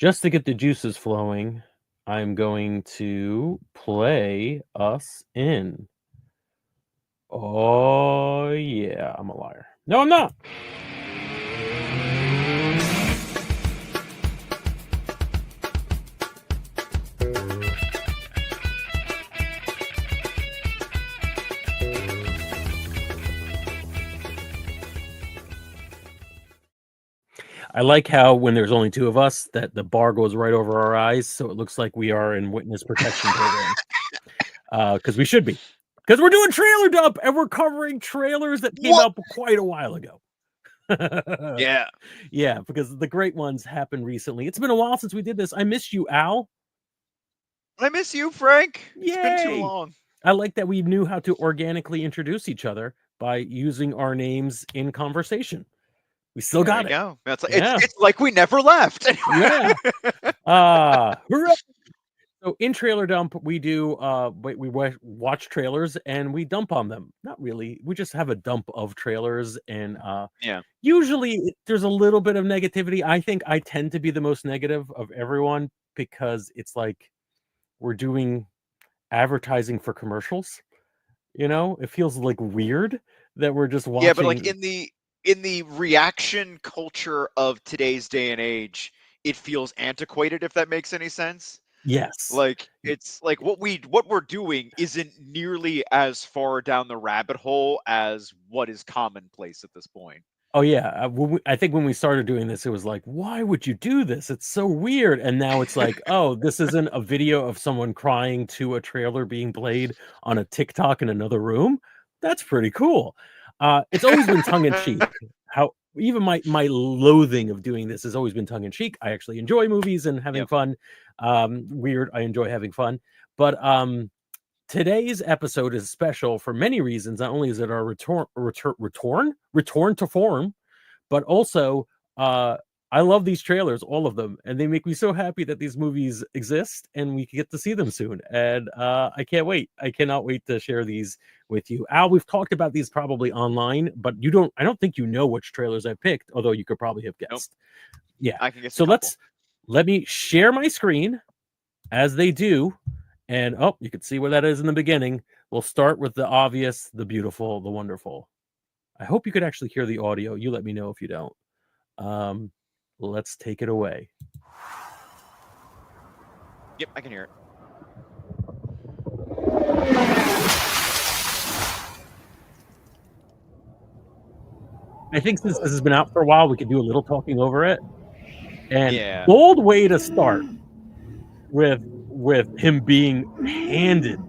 Just to get the juices flowing, I'm going to play us in. Oh, yeah, I'm a liar. No, I'm not. I like how when there's only two of us, that the bar goes right over our eyes, so it looks like we are in witness protection program. Because we should be. Because we're doing trailer dump, and we're covering trailers that came out quite a while ago. Yeah. Yeah, because the great ones happened recently. It's been a while since we did this. I missed you, Al. I miss you, Frank. Yay! It's been too long. I like that we knew how to organically introduce each other by using our names in conversation. We still got it. Go. It's like we never left. Yeah. So in Trailer Dump, we do we watch trailers and we dump on them. Not really. We just have a dump of trailers, and usually there's a little bit of negativity. I think I tend to be the most negative of everyone because it's like we're doing advertising for commercials. You know, it feels like weird that we're just watching. Yeah, but like in the reaction culture of today's day and age, it feels antiquated, if that makes any sense. Yes. Like it's like what we're doing isn't nearly as far down the rabbit hole as what is commonplace at this point. Oh yeah, I think when we started doing this, it was like, why would you do this? It's so weird. And now it's like, oh, this isn't a video of someone crying to a trailer being played on a TikTok in another room. That's pretty cool. It's always been tongue in cheek. How even my loathing of doing this has always been tongue in cheek. I actually enjoy movies and having fun. Weird, I enjoy having fun, but today's episode is special for many reasons. Not only is it our return to form, but also I love these trailers, all of them, and they make me so happy that these movies exist and we get to see them soon. And I can't wait. I cannot wait to share these with you. Al, we've talked about these probably online, but I don't think you know which trailers I picked, although you could probably have guessed. Nope. Yeah. I can guess. So let me share my screen as they do. And you can see where that is in the beginning. We'll start with the obvious, the beautiful, the wonderful. I hope you could actually hear the audio. You let me know if you don't. Let's take it away. Yep, I can hear it. I think since this has been out for a while, we could do a little talking over it. And bold way to start with him being handed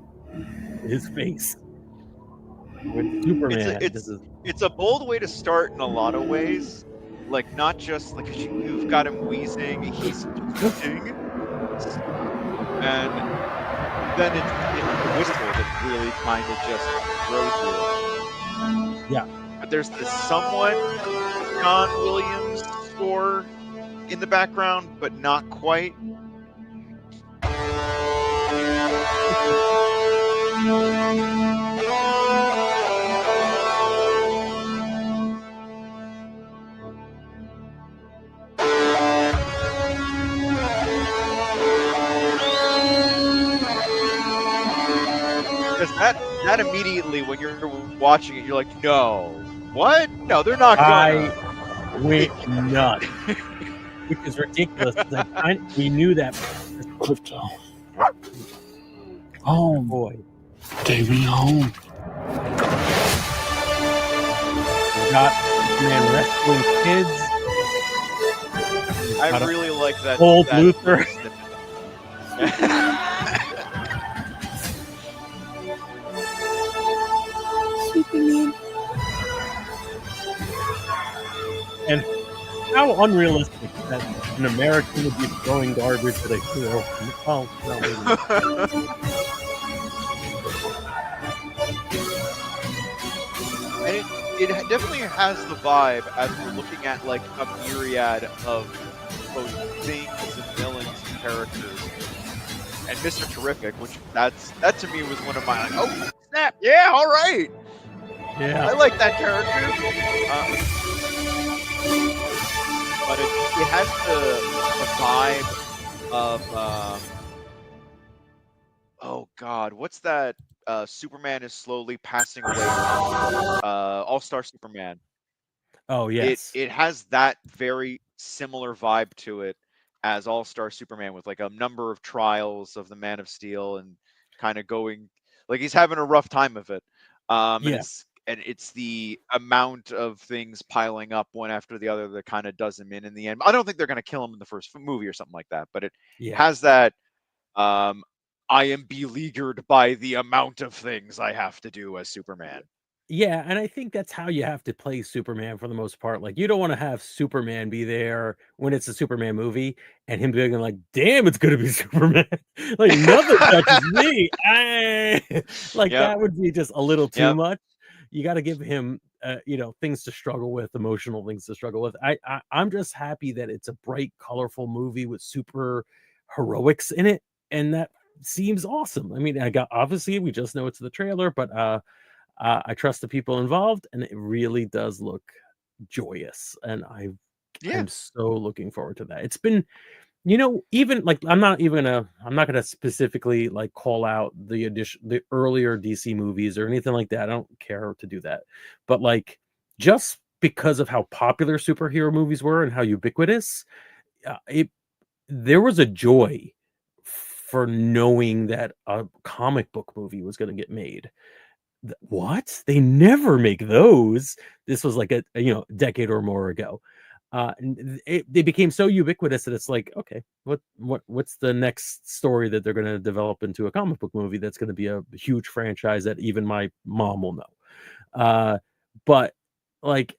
his face with Superman. It's a bold way to start in a lot of ways. Like, not just like you've got him wheezing, he's wheezing, and then it's the whistle that really kind of just throws you. Yeah. But there's this somewhat John Williams score in the background, but not quite. Because that immediately, when you're watching it, you're like, no, what? No, they're not gonna. I went nuts, which is ridiculous. We knew that. Oh boy, take me home. We got man rescuing kids. I really like that. Old Luther. And how unrealistic that an American would be throwing garbage at a hero. Oh, no. And it definitely has the vibe as we're looking at like a myriad of both things and villains and characters. And Mr. Terrific, which that to me was one of my like, oh snap, yeah, all right. Yeah. I like that character. but it has the vibe of oh God, what's that? Superman is slowly passing away movie. All-Star Superman. Oh, It yes. it has that very similar vibe to it as All-Star Superman, with like a number of trials of the Man of Steel and kind of going like he's having a rough time of it. And Yeah. it's the amount of things piling up one after the other that kind of does him in the end. I don't think they're going to kill him in the first movie or something like that, but it Yeah. has that um I am beleaguered by the amount of things I have to do as Superman. Yeah, and I think that's how you have to play Superman for the most part. Like, you don't wanna have Superman be there when it's a Superman movie and him being like, "Damn, it's gonna be Superman. Like, nothing touches me. Ah." Like, Yep. that would be just a little too Yep. much. You gotta give him, things to struggle with, emotional things to struggle with. I'm just happy that it's a bright, colorful movie with super heroics in it, and that seems awesome. I mean, obviously, we just know it's the trailer, but, I trust the people involved, and it really does look joyous, and Yeah. I'm so looking forward to that. It's been, even like I'm not gonna specifically like call out the earlier DC movies or anything like that. I don't care to do that. But like just because of how popular superhero movies were and how ubiquitous, it there was a joy for knowing that a comic book movie was gonna get made. What? They never make those. This was like a decade or more ago. And they became so ubiquitous that it's like, okay, what's the next story that they're gonna develop into a comic book movie that's gonna be a huge franchise that even my mom will know? But like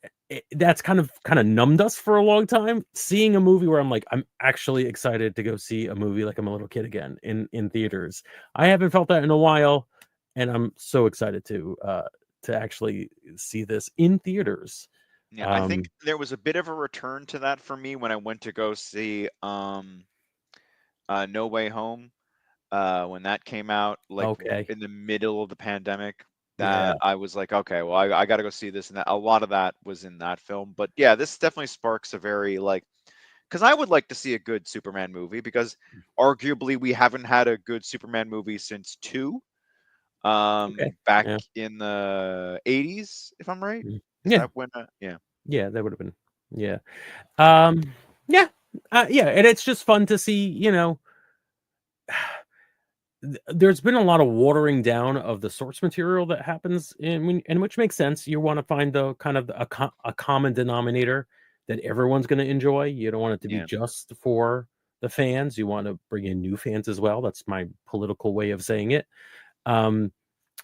that's kind of numbed us for a long time. Seeing a movie where I'm like, I'm actually excited to go see a movie like I'm a little kid again in theaters. I haven't felt that in a while, and I'm so excited to actually see this in theaters. Yeah, I think Um, there was a bit of a return to that for me when I went to go see No Way Home when that came out, like okay, in the middle of the pandemic. yeah, That I was like, okay, well, I got to go see this, and that a lot of that was in that film. But yeah, this definitely sparks a very like, because I would like to see a good Superman movie, because arguably we haven't had a good Superman movie since two, okay, back yeah, in the 80s, if I'm right. Is yeah, that when? Yeah. yeah. That would have been, yeah, um, yeah, yeah, and it's just fun to see. There's been a lot of watering down of the source material that happens and which makes sense. You want to find the kind of a common denominator that everyone's going to enjoy. You don't want it to be Yeah. just for the fans. You want to bring in new fans as well. That's my political way of saying it. Um,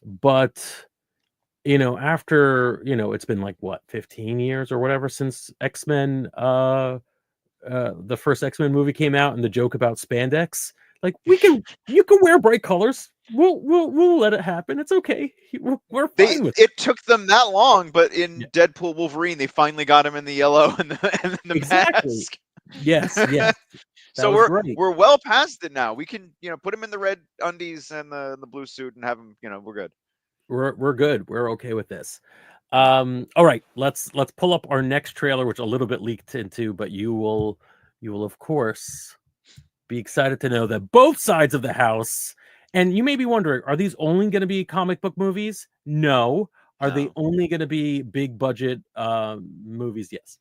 but after it's been like what 15 years or whatever since X-Men the first X-Men movie came out and the joke about spandex. Like you can wear bright colors. We'll let it happen. It's okay. We're fine with It took them that long, but it. in Deadpool Wolverine, they finally got him in the yellow and the Exactly. mask. Yes, yes. That So was great. we're well past it now. We can put him in the red undies and the blue suit and have him. We're good. We're good. We're okay with this. All right, let's pull up our next trailer, which a little bit leaked into, but you will of course be excited to know that both sides of the house, and you may be wondering, are these only going to be comic book movies? No. Are they No. only going to be big budget movies? Yes.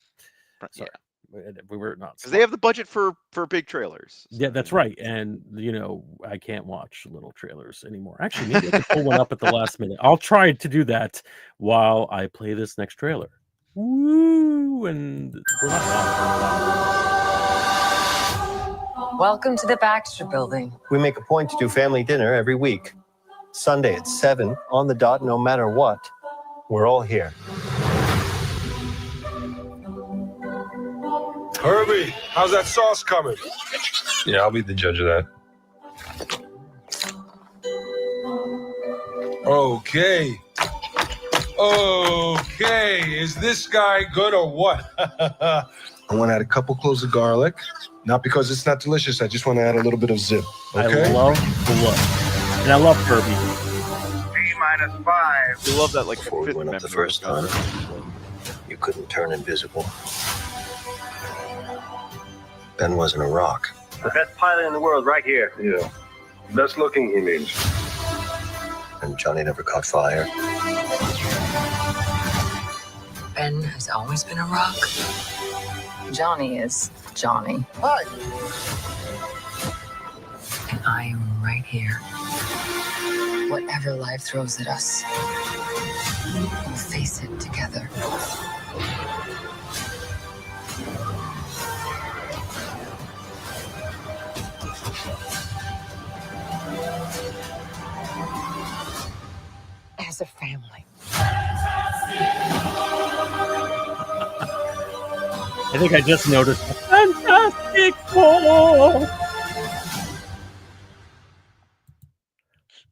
Yeah. Sorry. We were not Because they smart. have the budget for big trailers. So, Yeah, that's right. And I can't watch little trailers anymore. Actually, maybe I can pull one up at the last minute. I'll try to do that while I play this next trailer. Woo! And we're not live. Welcome to the Baxter Building. We make a point to do family dinner every week. Sunday at 7 on the dot, no matter what. We're all here. Herbie, how's that sauce coming? Yeah, I'll be the judge of that. Okay. Okay, is this guy good or what? I want to add a couple cloves of garlic. Not because it's not delicious, I just want to add a little bit of zip. Okay? I love the look. And I love Kirby. -5. You love that, like, Before we fifth went up the member first time, you couldn't turn invisible. Ben wasn't a rock. The best pilot in the world right here. Yeah. Best looking, he means. And Johnny never caught fire. Ben has always been a rock. Johnny is Johnny. Hi. And I am right here. Whatever life throws at us, we'll face it together. As a family. I think I just noticed a Fantastic Four.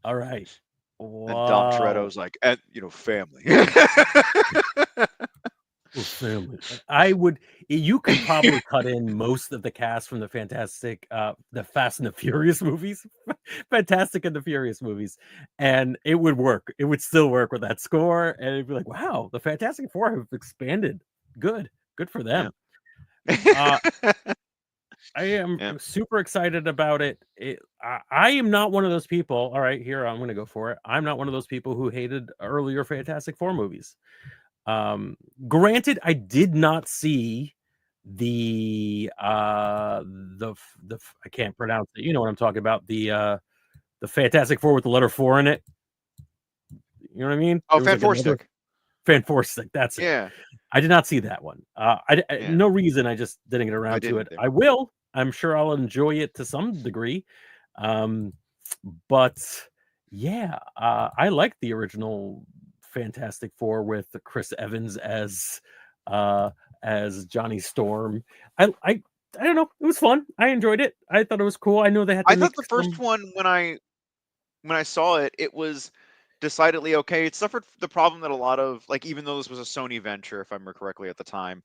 All right. And Dom Toretto's like, and family. Family. You could probably cut in most of the cast from the Fast and the Furious movies, Fantastic and the Furious movies, and it would work. It would still work with that score, and it'd be like, wow, the Fantastic Four have expanded. Good for them. Yeah. I am super excited about it. I am not one of those people. All right, here I'm going to go for it. I'm not one of those people who hated earlier Fantastic Four movies. Granted, I did not see the I can't pronounce it. You know what I'm talking about? The Fantastic Four with the letter 4 in it. You know what I mean? Oh, Fan Four Stick. Fan Four Stick. That's it. Yeah. I did not see that one. No reason. I just didn't get around to it. I will. I'm sure I'll enjoy it to some degree. But yeah, I like the original Fantastic Four with Chris Evans as Johnny Storm. I don't know. It was fun. I enjoyed it. I thought it was cool. I know they had to I thought the first one when I saw it, it was decidedly okay. It suffered the problem that a lot of, like, even though this was a Sony venture, if I remember correctly at the time,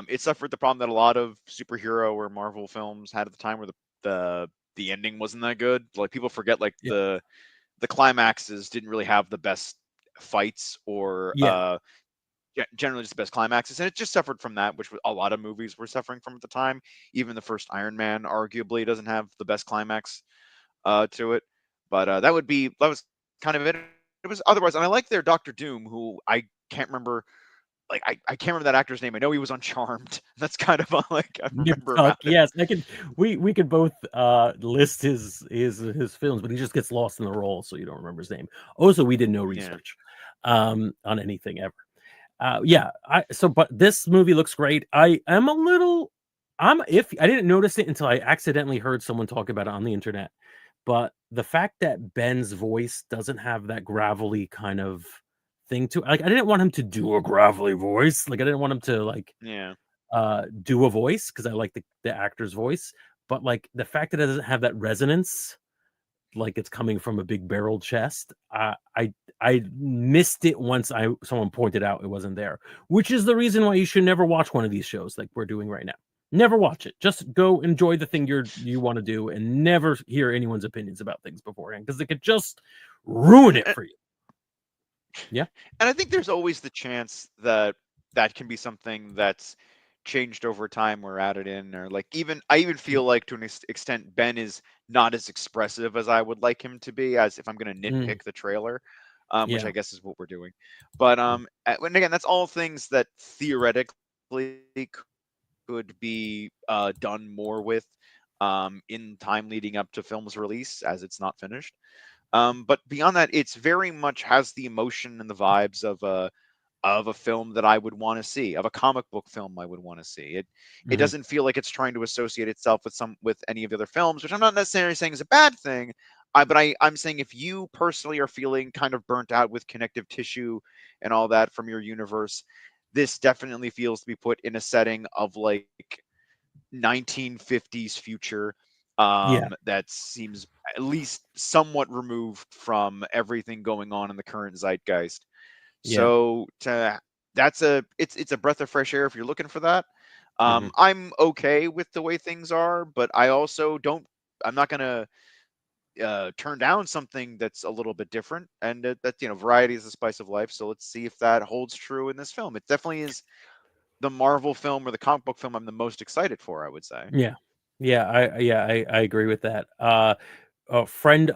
it suffered the problem that a lot of superhero or Marvel films had at the time, where the ending wasn't that good. Like, people forget, like, the climaxes didn't really have the best fights or generally just the best climaxes, and it just suffered from that, which a lot of movies were suffering from at the time. Even the first Iron Man arguably doesn't have the best climax to it, but that was kind of it. It was otherwise, and I like their Doctor Doom, who I can't remember. Like, I can't remember that actor's name. I know he was on Charmed. That's kind of like I remember about it. Yes, we could both list his films, but he just gets lost in the role, so you don't remember his name. Also, we did no research on anything ever. But this movie looks great. I didn't notice it until I accidentally heard someone talk about it on the internet. But the fact that Ben's voice doesn't have that gravelly kind of thing to, like, I didn't want him to do a gravelly voice. Like, I didn't want him to do a voice, because I like the actor's voice. But like, the fact that it doesn't have that resonance, like it's coming from a big barrel chest, I missed it once someone pointed out it wasn't there, which is the reason why you should never watch one of these shows like we're doing right now. Never watch it. Just go enjoy the thing you want to do, and never hear anyone's opinions about things beforehand, because it could just ruin it for you. Yeah. And I think there's always the chance that can be something that's changed over time or added in, or like, I even feel like to an extent Ben is not as expressive as I would like him to be, as if I'm going to nitpick the trailer, which I guess is what we're doing. But and again, that's all things that theoretically could be done more with in time leading up to film's release, as it's not finished. But beyond that, it's very much has the emotion and the vibes of a film that I would want to see, of a comic book film I would want to see. It doesn't feel like it's trying to associate itself with any of the other films, which I'm not necessarily saying is a bad thing. But I'm saying, if you personally are feeling kind of burnt out with connective tissue and all that from your universe, this definitely feels to be put in a setting of like 1950s future that seems at least somewhat removed from everything going on in the current zeitgeist. So it's a breath of fresh air if you're looking for that. I'm okay with the way things are, but I also I'm not gonna turn down something that's a little bit different, and that variety is the spice of life. So let's see if that holds true in this film. It definitely is the Marvel film or the comic book film I'm the most excited for, I would say. Yeah. I agree with that. A friend,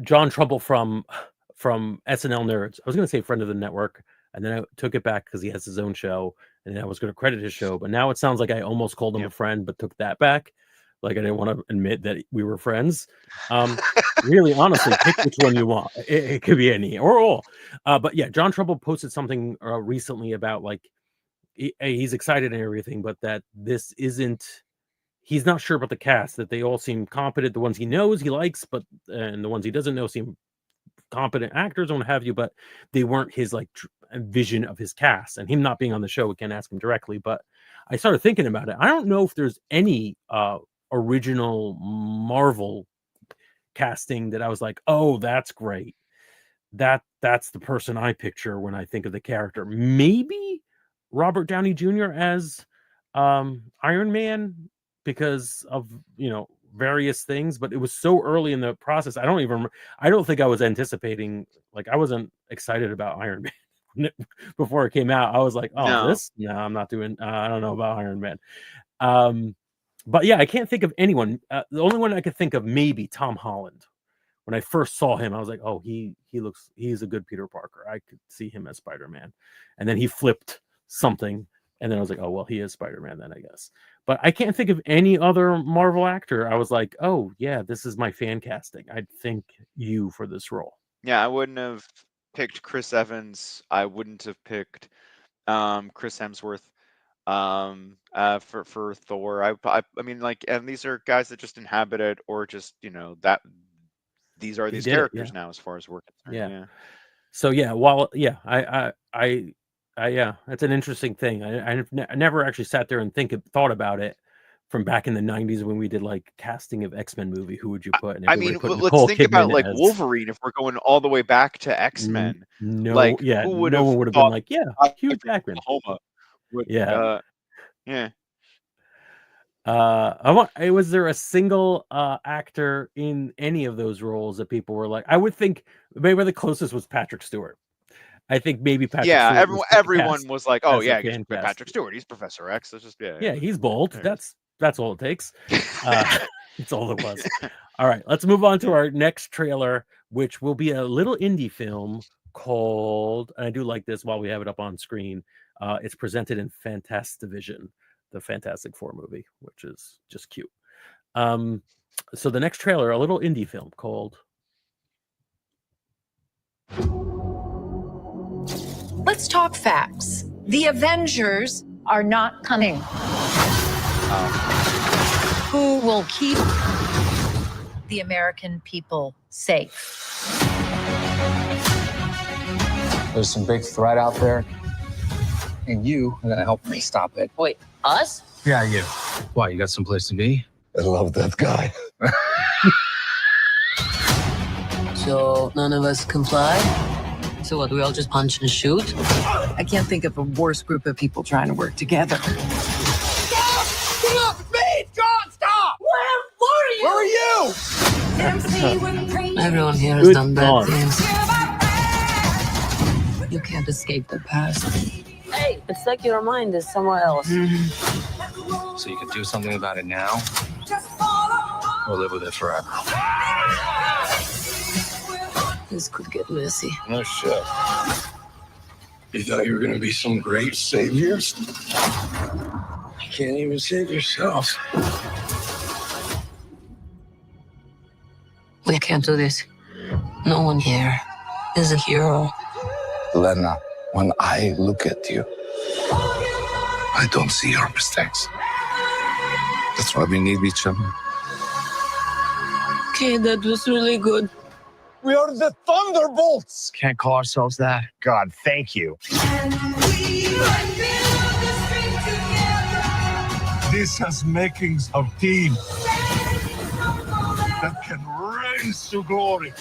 John Trumbull from SNL Nerds. I was gonna say friend of the network, and then I took it back because he has his own show, and I was gonna credit his show, but now it sounds like I almost called him Yeah. a friend, but took that back. Like I didn't want to admit that we were friends. Really, honestly, pick which one you want. It could be any or all. But yeah, John Trumbull posted something recently about like he's excited and everything, but that this isn't. He's not sure about the cast. That they all seem competent. The ones he knows he likes, but and the ones he doesn't know seem competent actors and what have you, but they weren't his like vision of his cast. And him not being on the show, we can't ask him directly. But I started thinking about it. I don't know if there's any original Marvel casting that I was like, oh, that's great. That's the person I picture when I think of the character. Maybe Robert Downey Jr. as Iron Man because of various things, but it was so early in the process. I don't think I was anticipating, like I wasn't excited about Iron Man before it came out. I was like, oh, No. no, I'm not doing I don't know about Iron Man. But yeah, I can't think of anyone. The only one I could think of, maybe Tom Holland. When I first saw him, I was like, oh, he's a good Peter Parker. I could see him as Spider-Man. And then he flipped something, and then I was like, oh, well, he is Spider-Man then, I guess. But I can't think of any other Marvel actor. I was like, oh, yeah, this is my fan casting. I'd thank you for this role. Yeah, I wouldn't have picked Chris Evans. I wouldn't have picked Chris Hemsworth for Thor. I mean, like, and these are guys that just inhabit it, or just that these are He these did it, characters yeah. now, as far as we're concerned. Yeah. Yeah. So yeah, while yeah, that's an interesting thing. I never actually sat there and thought about it from back in the 90s when we did like casting of X-Men movie. Who would you put? And I everybody mean, put let's Nicole think about Kidman like as Wolverine. If we're going all the way back to X-Men, no, like yeah, who would no have one would have been thought like, yeah, Hugh Jackman. Oklahoma would? Yeah. Yeah. Was there a single actor in any of those roles that people were like, I would think maybe the closest was Patrick Stewart. I think maybe Patrick Yeah, Stewart was everyone was like, "Oh as a yeah, fan cast. Patrick Stewart. He's Professor X." It's just Yeah, he's bold. There it That's all it takes. That's all it was. All right, let's move on to our next trailer, which will be a little indie film called, and I do like this while we have it up on screen. It's presented in Fantastivision, the Fantastic Four movie, which is just cute. So the next trailer, a little indie film called Let's talk facts. The Avengers are not coming. Who will keep the American people safe? There's some big threat out there, and you are gonna help me stop it. Wait, us? Yeah, you. Why, you got someplace to be? I love that guy. So none of us comply? So what, we all just punch and shoot? I can't think of a worse group of people trying to work together. Stop! Get off me! John, stop! Where are you? Everyone here has done bad things. You can't escape the past. Hey, it's like your mind is somewhere else. So you can do something about it now, or live with it forever. This could get messy. No shit. You thought you were gonna be some great saviors? You can't even save yourself. We can't do this. No one here is a hero. Lena, when I look at you, I don't see your mistakes. That's why we need each other. Okay, that was really good. We are the Thunderbolts! Can't call ourselves that. God, thank you. This has makings of team that can rise to glory.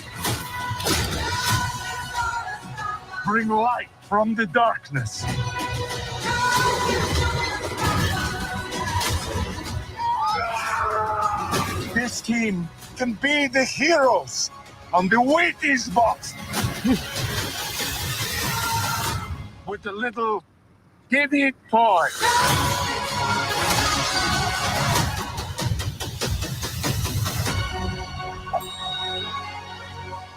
Bring light from the darkness. This team can be the heroes on the Wheaties box. With a little giddy toy.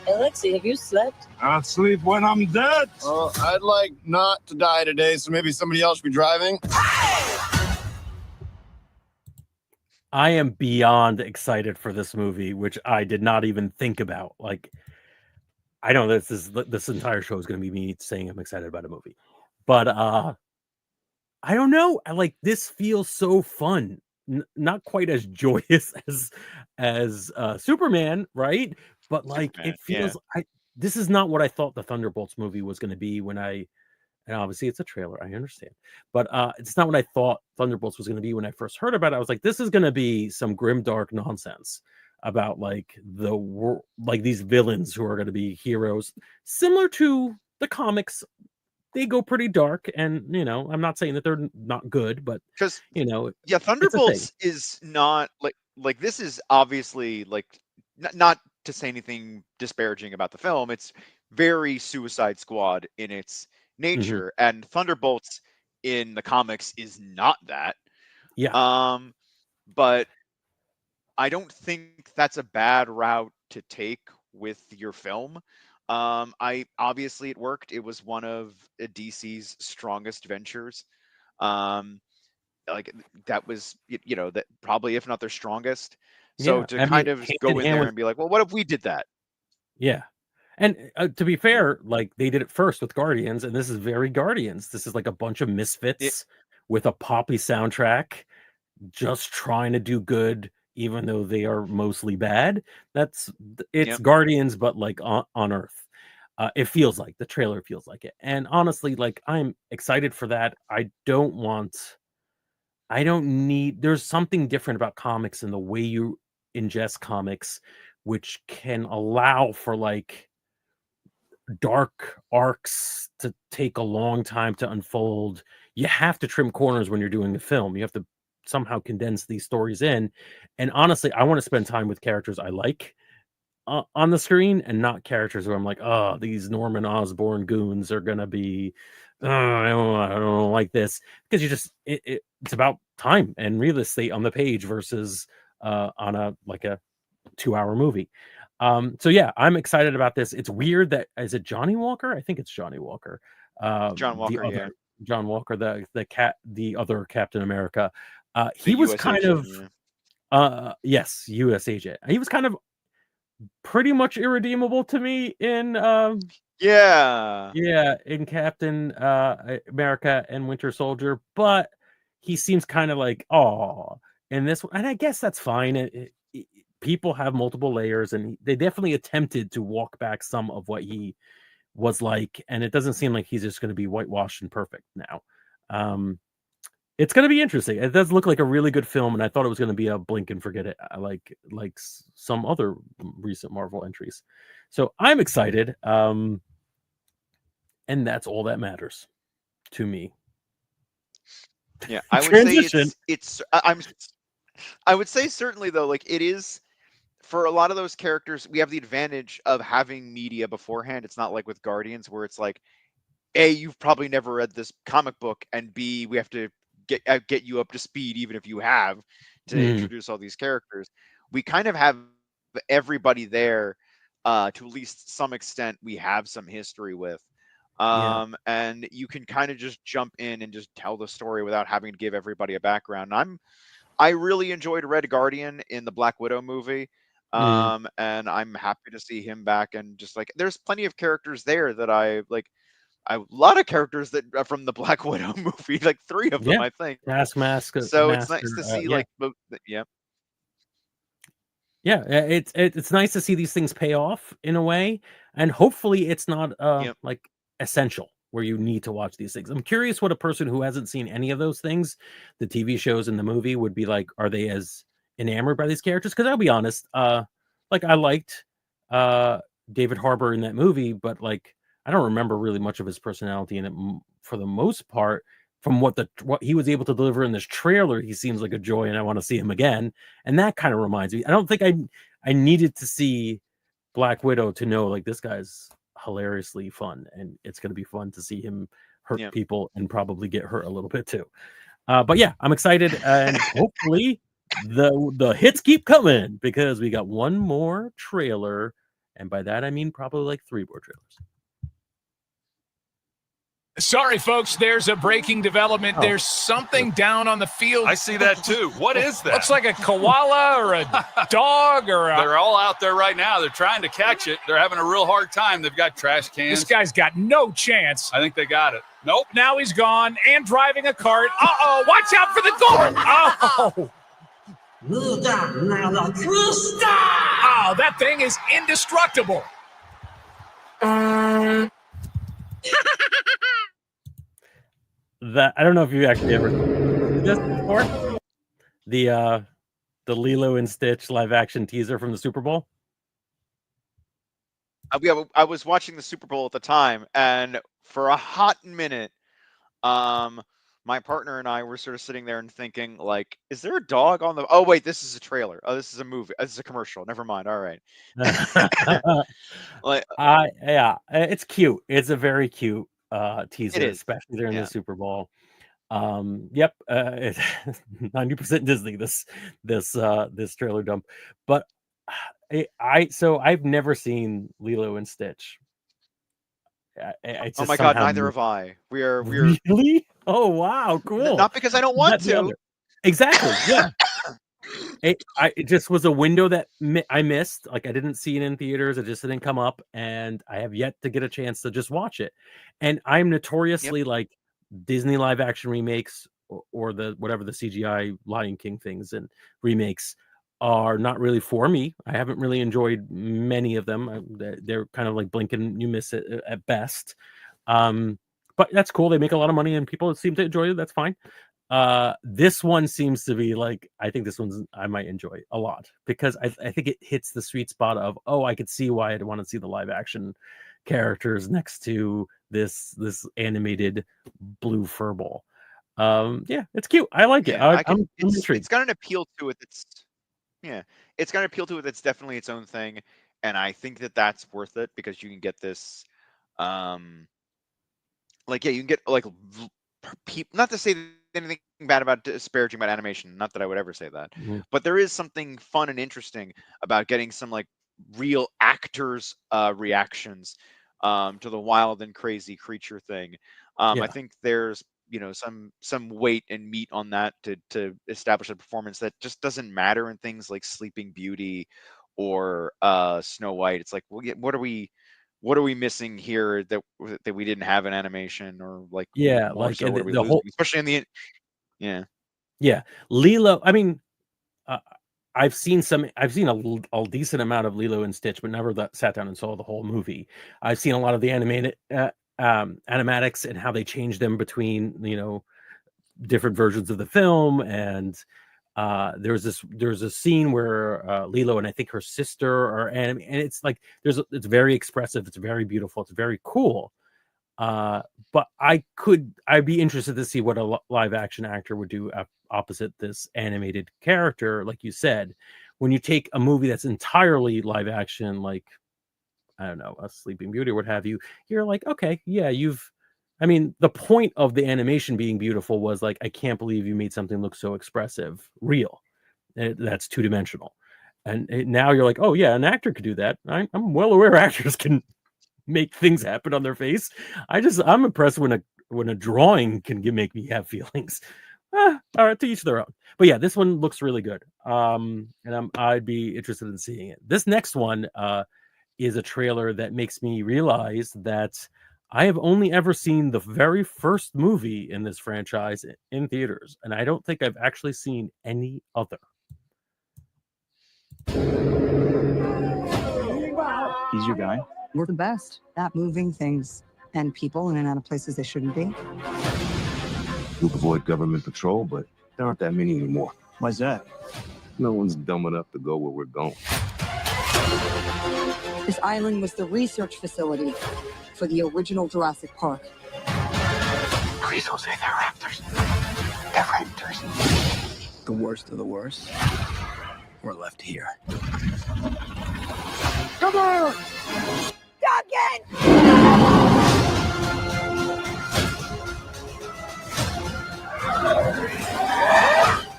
Alexi, have you slept? I'll sleep when I'm dead. Well, I'd like not to die today, so maybe somebody else should be driving. I am beyond excited for this movie, which I did not even think about. Like, I know this entire show is going to be me saying I'm excited about a movie, but I don't know. This feels so fun. Not quite as joyous as Superman, right? But Superman, it feels this is not what I thought the Thunderbolts movie was going to be and obviously it's a trailer, I understand. But it's not what I thought Thunderbolts was going to be when I first heard about it. I was like, this is going to be some grim dark nonsense about these villains who are going to be heroes similar to the comics. They go pretty dark, and I'm not saying that they're not good, but because it's a thing. Thunderbolts is not like this is obviously not to say anything disparaging about the film. It's very Suicide Squad in its nature, and Thunderbolts in the comics is not that. Yeah. But I don't think that's a bad route to take with your film. Obviously it worked. It was one of DC's strongest ventures. That was that probably, if not their strongest. So Yeah, to I kind mean, of hand go in in hand there with and be like, well, what if we did that? Yeah. And to be fair, they did it first with Guardians, and this is very Guardians. This is like a bunch of misfits with a poppy soundtrack, just trying to do good, even though they are mostly bad. It's Guardians, but on Earth. It feels like the trailer feels like it, and honestly, I'm excited for that. I don't need. There's something different about comics and the way you ingest comics, which can allow for dark arcs to take a long time to unfold. You have to trim corners when you're doing a film. You have to somehow condense these stories in. And honestly, I want to spend time with characters I like on the screen, and not characters where I'm like, oh, these Norman Osborn goons are gonna be. I don't like this, because it's about time and real estate on the page versus on a 2-hour movie. So yeah, I'm excited about this. It's weird that is it Johnny Walker? I think it's Johnny Walker. John Walker, The other John Walker, the other Captain America. He The was US kind agent, of yes, US agent. He was kind of pretty much irredeemable to me in in Captain America and Winter Soldier, but he seems kind of in this one, and I guess that's fine. People have multiple layers, and they definitely attempted to walk back some of what he was like, and it doesn't seem like he's just going to be whitewashed and perfect now. It's going to be interesting. It does look like a really good film, and I thought it was going to be a blink and forget it, like some other recent Marvel entries. So I'm excited, and that's all that matters to me. Yeah, I would say I would say certainly though, it is. For a lot of those characters, we have the advantage of having media beforehand. It's not like with Guardians, where it's like, A, you've probably never read this comic book, and B, we have to get you up to speed, even if you have, to introduce all these characters. We kind of have everybody there to at least some extent we have some history with. And you can kind of just jump in and just tell the story without having to give everybody a background. I really enjoyed Red Guardian in the Black Widow movie. And I'm happy to see him back, and just there's plenty of characters there that I like. A lot of characters that are from the Black Widow movie, 3 of them, I think. Taskmaster. So it's nice to see it's nice to see these things pay off in a way, and hopefully it's not essential where you need to watch these things. I'm curious what a person who hasn't seen any of those things, the TV shows and the movie, would be like. Are they as enamored by these characters? Because I'll be honest, I liked David Harbour in that movie, but I don't remember really much of his personality in it. For the most part, from what he was able to deliver in this trailer, he seems like a joy, and I want to see him again. And that kind of reminds me. I don't think I needed to see Black Widow to know this guy's hilariously fun, and it's going to be fun to see him hurt people and probably get hurt a little bit too. But yeah, I'm excited, and hopefully the hits keep coming, because we got one more trailer And by that, I mean probably like 3 more trailers. Sorry, folks, there's a breaking development. There's something down on the field. I see that too. What is that? Looks like a koala or a dog or a... They're all out there right now. They're trying to catch it. They're having a real hard time. They've got trash cans. This guy's got no chance. I think they got it. Nope. Now he's gone and driving a cart. Uh-oh, watch out for the goal. Oh, that thing is indestructible. That I don't know if you actually ever seen this before. The Lilo and Stitch live action teaser from the Super Bowl. I was watching the Super Bowl at the time, and for a hot minute, my partner and I were sort of sitting there and thinking, like, is there a dog on the... Oh, wait, this is a trailer. Oh, this is a movie. This is a commercial. Never mind. All right. Yeah, it's cute. It's a very cute teaser, especially during the Super Bowl. Yep, 90% Disney. This trailer dump, but I've never seen Lilo and Stitch. Oh my God, neither have I. We're really. Oh wow, cool. Not because I don't want to. Exactly. Yeah. It just was a window that I missed. Like I didn't see it in theaters. It just didn't come up, and I have yet to get a chance to just watch it. And I'm notoriously like Disney live action remakes or the whatever the CGI Lion King things and remakes are not really for me. I haven't really enjoyed many of them. They're kind of like blink and you miss it at best. But that's cool. They make a lot of money and people seem to enjoy it. That's fine. This one seems to be like, I think this one's I might enjoy a lot because I think it hits the sweet spot of, oh, I could see why I'd want to see the live action characters next to this animated blue furball. Yeah, it's cute. I like it. I'm intrigued. It's got an appeal to it it's got an appeal to it that's definitely its own thing, and I think that's worth it because you can get this you can get like not to say anything bad about disparaging about animation, not that I would ever say that, but there is something fun and interesting about getting some like real actors reactions to the wild and crazy creature thing. I think there's some weight and meat on that to establish a performance that just doesn't matter in things like Sleeping Beauty or Snow White. It's like, well, what are we missing here that we didn't have in animation, or like like so the whole, especially in the Lilo. I mean, I've seen a decent amount of Lilo and Stitch, but never sat down and saw the whole movie. I've seen a lot of the animated animatics and how they changed them between different versions of the film, and there's a scene where Lilo and I think her sister are and it's like it's very expressive, it's very beautiful, it's very cool. But I'd be interested to see what a live action actor would do opposite this animated character. Like you said, when you take a movie that's entirely live action, like I don't know, a Sleeping Beauty or what have you, you're like, okay, yeah, the point of the animation being beautiful was like, I can't believe you made something look so expressive, real. That's two-dimensional. And now you're like, oh yeah, an actor could do that. I'm well aware actors can make things happen on their face. I'm impressed when a drawing can make me have feelings. All right, to each their own. But yeah, this one looks really good. And I'd be interested in seeing it. This next one is a trailer that makes me realize that I have only ever seen the very first movie in this franchise in theaters, and I don't think I've actually seen any other. He's your guy? We're the best at moving things and people in and out of places they shouldn't be. We'll avoid government patrol, but there aren't that many anymore. Why's that? No one's dumb enough to go where we're going. This island was the research facility for the original Jurassic Park. Please don't say they're raptors. They're raptors. The worst of the worst. We're left here. Come on! Duncan!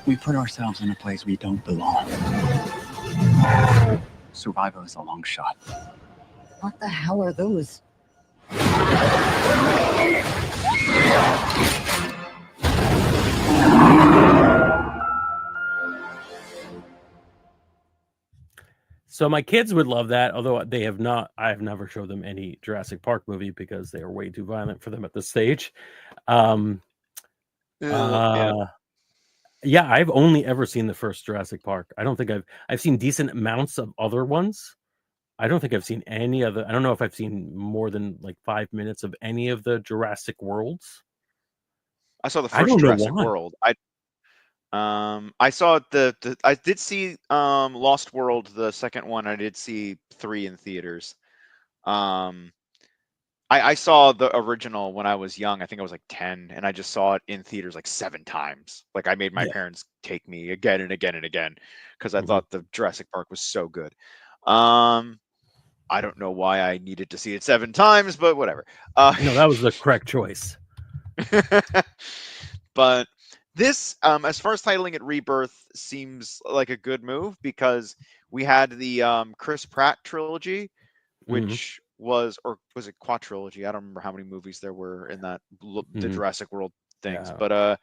We put ourselves in a place we don't belong. Survival is a long shot. What the hell are those? So my kids would love that, although they have not. I have never showed them any Jurassic Park movie because they are way too violent for them at this stage. Um, Yeah. yeah, I've only ever seen the first Jurassic Park. I don't think I've seen decent amounts of other ones. I don't think I've seen any other. I don't know if I've seen more than like 5 minutes of any of the Jurassic Worlds. I saw the I first don't know Jurassic why. World. I saw I did see Lost World, the second one. I did see 3 in theaters. Um, I saw the original when I was young. I think I was like 10, and I just saw it in theaters like 7 times. Like I made my Yeah. parents take me again and again and again because I Mhm. thought the Jurassic Park was so good. I don't know why I needed to see it 7 times, but whatever. No, that was the correct choice. But this, as far as titling it Rebirth, seems like a good move because we had the Chris Pratt trilogy, Mhm. which was, or was it quadrilogy? I don't remember how many movies there were in that the Mhm. Jurassic World things, Yeah. but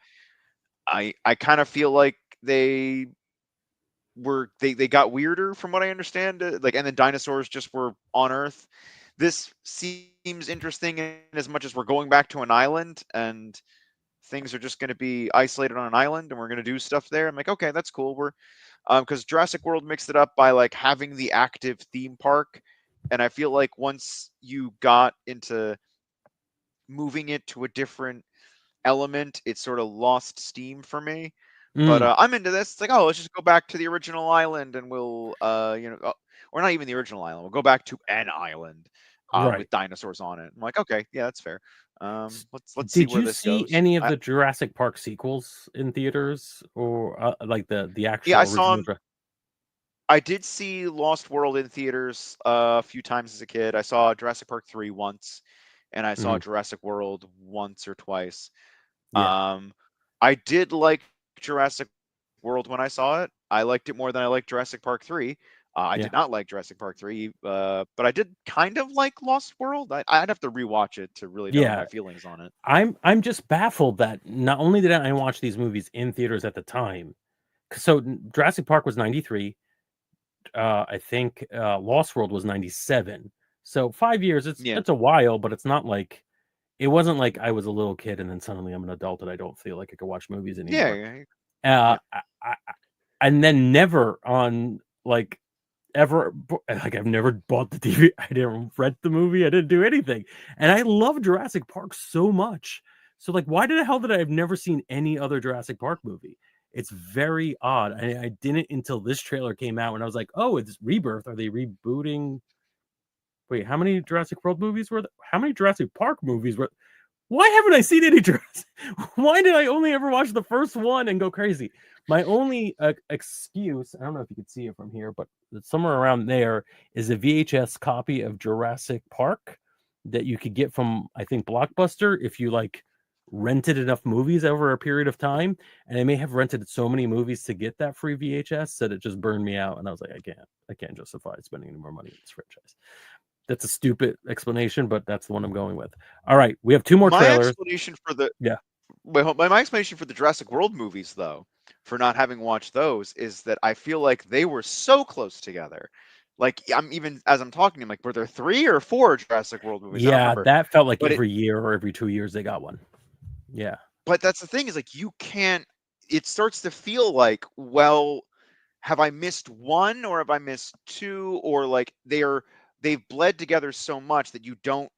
I kind of feel like they got weirder from what I understand. Like, and then dinosaurs just were on Earth. This seems interesting in as much as we're going back to an island and things are just going to be isolated on an island and we're going to do stuff there. I'm like, okay, that's cool. We're because Jurassic World mixed it up by like having the active theme park, and I feel like once you got into moving it to a different element, it sort of lost steam for me. But Mm. I'm into this. It's like, oh, let's just go back to the original island and we'll or not even the original island. We'll go back to an island Right. with dinosaurs on it. I'm like, okay, yeah, that's fair. Let's see Did where you this see goes. any of the Jurassic Park sequels in theaters or like the Yeah, I actual saw original? him. I did see Lost World in theaters a few times as a kid. I saw Jurassic Park 3 once, and I saw Mhm. Jurassic World once or twice. Yeah. I did like Jurassic World when I saw it. I liked it more than I liked Jurassic Park 3. I Yeah. did not like Jurassic Park 3, but I did kind of like Lost World. I'd have to rewatch it to really know Yeah. my feelings on it. I'm just baffled that not only did I watch these movies in theaters at the time. So Jurassic Park was 93. I think Lost World was 97. So 5 years, Yeah. it's a while, but it's not like it wasn't like I was a little kid and then suddenly I'm an adult and I don't feel like I could watch movies anymore. Yeah. Uh, Yeah. and then never on like ever like I've never bought the TV. I didn't rent the movie. I didn't do anything. And I love Jurassic Park so much. So like why the hell did I have never seen any other Jurassic Park movie? It's very odd. I didn't until this trailer came out and I was like, "Oh, it's Rebirth. Are they rebooting?" Wait, how many Jurassic World movies were there? How many Jurassic Park movies were? Why haven't I seen any Jurassic? Why did I only ever watch the first one and go crazy? My only excuse, I don't know if you can see it from here, but somewhere around there is a VHS copy of Jurassic Park that you could get from, I think, Blockbuster if you like rented enough movies over a period of time. And I may have rented so many movies to get that free VHS that it just burned me out. And I was like, I can't justify spending any more money on this franchise. That's a stupid explanation, but that's the one I'm going with. All right, we have 2 more My trailers. explanation for the Yeah. my explanation for the Jurassic World movies, though, for not having watched those, is that I feel like they were so close together. Like, I'm even as I'm talking, I'm like, were there 3 or 4 Jurassic World movies? I don't Yeah, remember. that felt like But it every year or every 2 years they got one. Yeah. but that's the thing is like you can't. It starts to feel like, well, have I missed one or have I missed 2? Or like they've bled together so much that you don't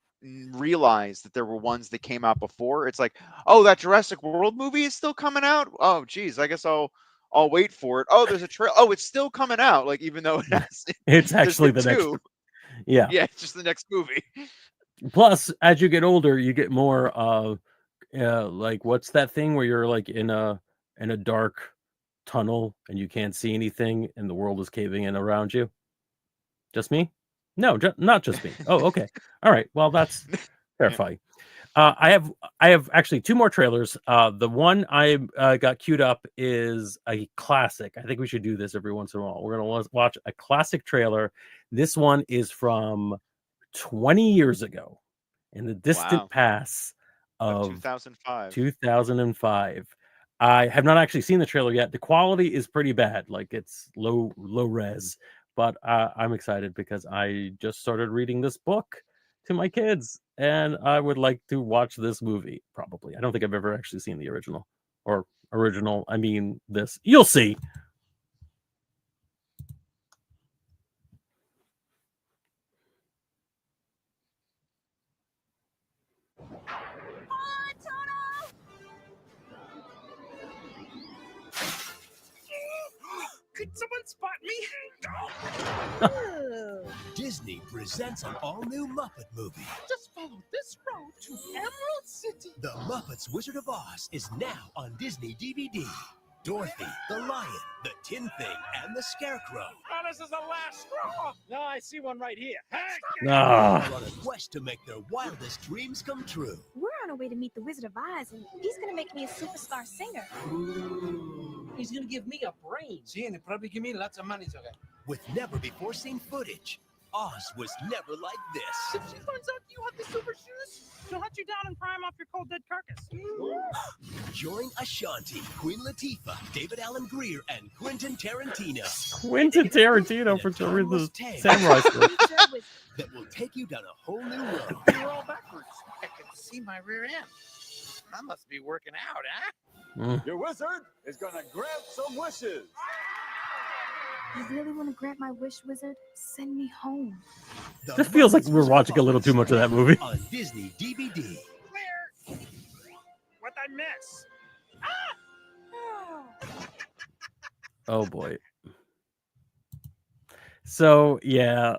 realize that there were ones that came out before. It's like, oh, that Jurassic World movie is still coming out. Oh, geez, I guess I'll wait for it. Oh, there's a trail. Oh, it's still coming out. Like even though it has, It's there's actually been the next 2. yeah. Yeah, it's just the next movie. Plus, as you get older, you get more like what's that thing where you're like in a dark tunnel and you can't see anything and the world is caving in around you? Just me? No, not just me. Oh, okay. All right. Well, that's Yeah. terrifying. I have actually 2 more trailers. The one I got queued up is a classic. I think we should do this every once in a while. We're gonna watch a classic trailer. This one is from 20 years ago, in the distant Wow. past of 2005. 2005. I have not actually seen the trailer yet. The quality is pretty bad, like it's low res, but I'm excited because I just started reading this book to my kids, and I would like to watch this movie. Probably, I don't think I've ever actually seen the original, or original. I mean, this. You'll see. Could someone spot me? Disney presents an all-new Muppet movie. Just follow this road to Emerald City. The Muppets Wizard of Oz is now on Disney DVD. Dorothy, the Lion, the Tin Thing, and the Scarecrow Oh, this is the last straw. No, I see one right here. Hey! Ah. are on a quest to make their wildest dreams come true. We're on our way to meet the Wizard of Oz, and he's gonna make me a superstar singer. He's gonna give me a brain. See, and he'll probably give me lots of money, okay? With never-before-seen footage, Oz was never like this. If she finds out you have the super shoes, she'll hunt you down and pry him off your cold dead carcass. Join Ashanti, Queen Latifah, David Alan Grier, and Quentin Tarantino. Quentin Tarantino for some reason. Timeless tale Samurai story. that will take you down a whole new road. You're all backwards. I can see my rear end. I must be working out, huh? Your wizard is gonna grant some wishes. You really want to grant my wish, Wizard? Send me home. This feels like we're watching a little too much of that movie. On Disney DVD. Clear. What'd I miss? Oh boy. So yeah.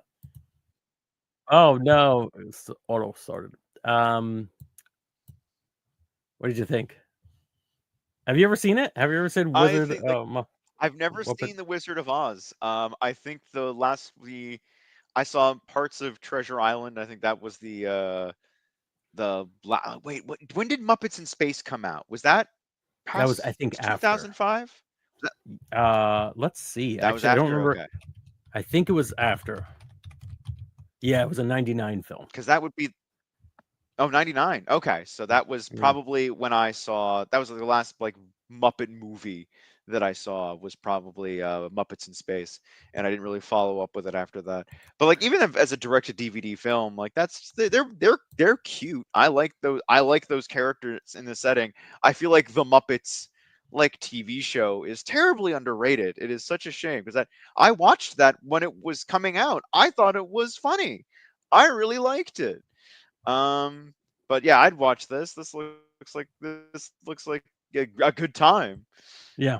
Oh no, it's auto started. What did you think? Have you ever seen it? Have you ever seen Wizard? I've never seen The Wizard of Oz. I think I saw parts of Treasure Island. I think that was wait, when did Muppets in Space come out? Was that That was, I think, after 2005? Let's see. That was Actually, I don't after, remember. okay. I think it was after. Yeah, it was a 99 film. Because that would be 99. Okay, so that was probably when I saw, that was the last like Muppet movie that I saw, was probably Muppets in Space, and I didn't really follow up with it after that. But like even as a direct-to-DVD film, like they're cute. I like those characters in the setting. I feel like the Muppets like TV show is terribly underrated. It is such a shame because I watched that when it was coming out. I thought it was funny. I really liked it. But yeah, I'd watch this. This looks like a good time. Yeah,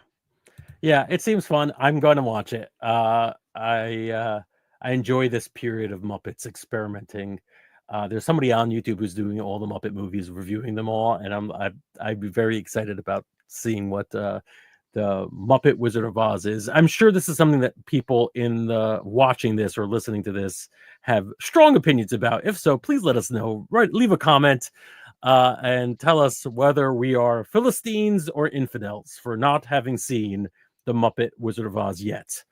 it seems fun. I'm going to watch it. I enjoy this period of Muppets experimenting. There's somebody on YouTube who's doing all the Muppet movies, reviewing them all, and I'd be very excited about seeing what the Muppet Wizard of Oz is. I'm sure this is something that people in the watching this or listening to this have strong opinions about. If so, please let us know. Right, leave a comment and tell us whether we are Philistines or infidels for not having seen the Muppet Wizard of Oz yet.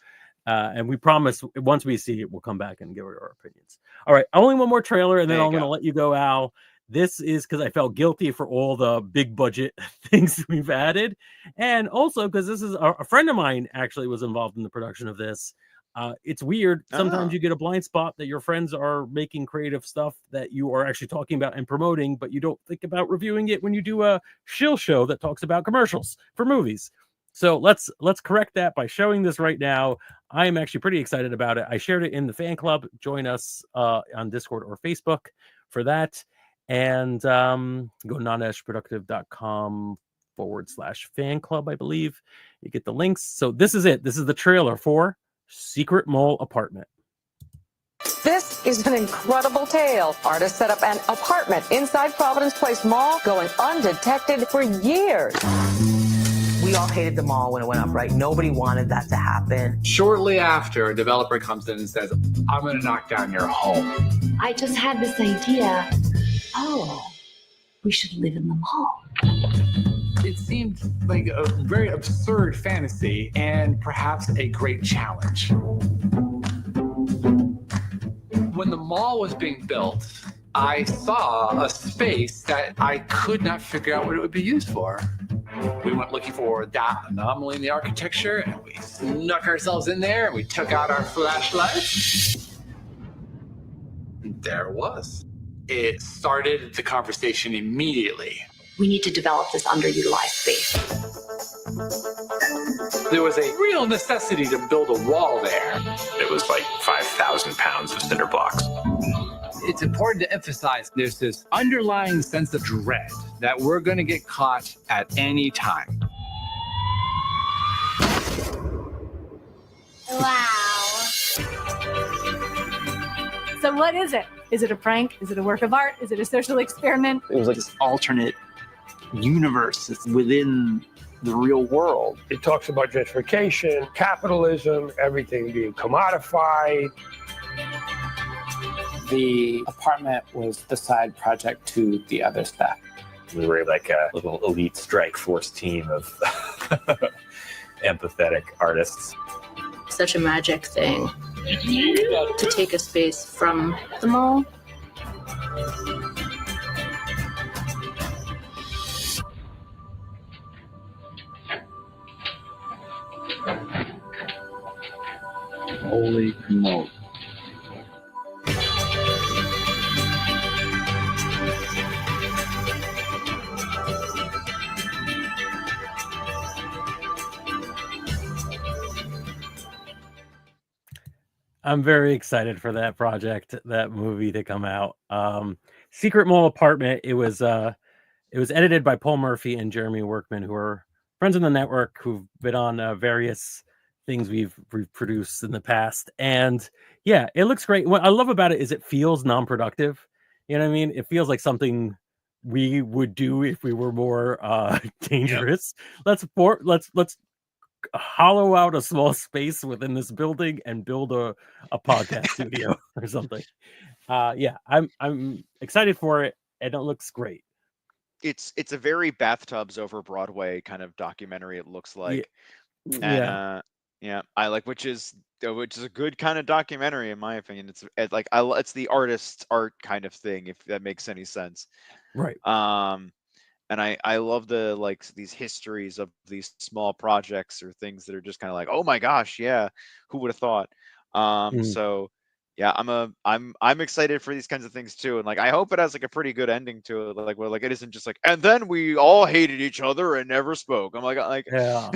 And we promise once we see it, we'll come back and give our opinions. All right, only one more trailer, and then I'm going to let you go, Al. This is because I felt guilty for all the big budget things we've added. And also because this is a friend of mine actually was involved in the production of this. It's weird. Sometimes you get a blind spot that your friends are making creative stuff that you are actually talking about and promoting, but you don't think about reviewing it when you do a shill show that talks about commercials for movies. So let's correct that by showing this right now. I am actually pretty excited about it. I shared it in the fan club. Join us on Discord or Facebook for that. And go Non-Productive.com /fan club, I believe. You get the links. So this is it. This is the trailer for Secret Mole Apartment. This is an incredible tale. Artists set up an apartment inside Providence Place Mall, going undetected for years. We all hated the mall when it went up, right? Nobody wanted that to happen. Shortly after, a developer comes in and says, I'm going to knock down your home. I just had this idea. Oh, we should live in the mall. It seemed like a very absurd fantasy and perhaps a great challenge. When the mall was being built, I saw a space that I could not figure out what it would be used for. We went looking for that anomaly in the architecture, and we snuck ourselves in there, and we took out our flashlights. There it was. It started the conversation immediately. We need to develop this underutilized space. There was a real necessity to build a wall there. It was like 5,000 pounds of cinder blocks. It's important to emphasize there's this underlying sense of dread that we're going to get caught at any time. Wow. So what is it? Is it a prank? Is it a work of art? Is it a social experiment? It was like this alternate universe that's within the real world. It talks about gentrification, capitalism, everything being commodified. The apartment was the side project to the other stuff. We were like a little elite strike force team of empathetic artists. Such a magic thing to take a space from the mall. Holy moly. I'm very excited for that project, that movie to come out. Secret Mole Apartment. It was edited by Paul Murphy and Jeremy Workman, who are friends in the network who've been on various things we've produced in the past. And yeah, it looks great. What I love about it is it feels non-productive. You know what I mean? It feels like something we would do if we were more dangerous. Yep. Let's hollow out a small space within this building and build a podcast studio or something. Yeah, I'm excited for it, and it looks great. It's a very bathtubs over Broadway kind of documentary. It looks like, Yeah. and yeah, I like which is a good kind of documentary in my opinion. It's the artist's art kind of thing, if that makes any sense. Right. And I love these histories of these small projects or things that are just kind of like, oh my gosh, yeah, who would have thought? So yeah, I'm excited for these kinds of things too, and I hope it has a pretty good ending to it, where it isn't just and then we all hated each other and never spoke. I'm yeah.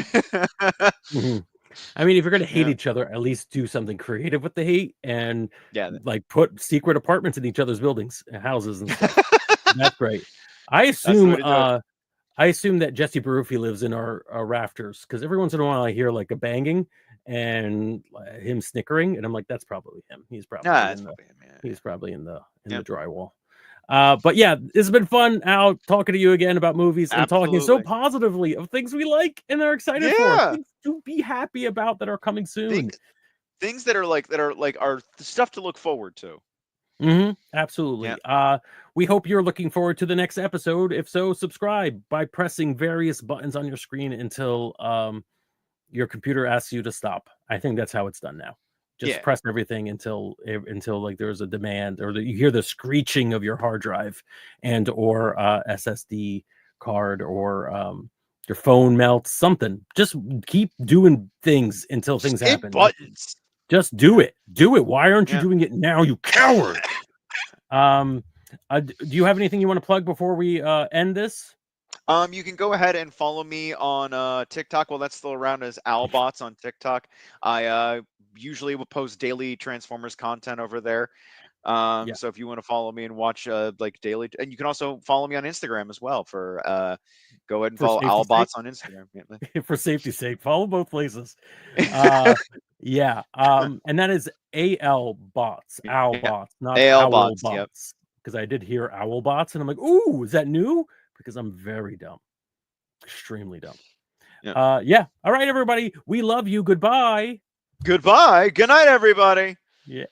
I mean, if you're gonna hate each other, at least do something creative with the hate, and put secret apartments in each other's buildings and houses and stuff. That's great. I assume that Jesse Baruffi lives in our rafters, because every once in a while I hear a banging and him snickering, and I'm like, that's probably him. He's probably he's probably in the drywall. But yeah, it's been fun, Al, talking to you again about movies and talking so positively of things we like and are excited for, things to be happy about that are coming soon. Things that are stuff to look forward to. Absolutely. We hope you're looking forward to the next episode. If so, subscribe by pressing various buttons on your screen until your computer asks you to stop. I think that's how it's done now. Just press everything until there's a demand, or you hear the screeching of your hard drive and or SSD card, or your phone melts, something. Just keep doing things until things happen. Buttons. Just do it. Do it. Why aren't you doing it now, you coward? Do you have anything you want to plug before we end this? You can go ahead and follow me on TikTok. Well, that's still around as Albots on TikTok. I usually will post daily Transformers content over there. So if you want to follow me and watch daily, and you can also follow me on Instagram as well for go ahead and follow Albots on Instagram. For safety's sake, follow both places. Yeah. And that is Albots, not Owlbots. Yep. Because I did hear Owlbots, and I'm like, ooh, is that new? Because I'm very dumb, extremely dumb. Yeah. All right, everybody. We love you. Goodbye. Goodbye. Good night, everybody. Yeah.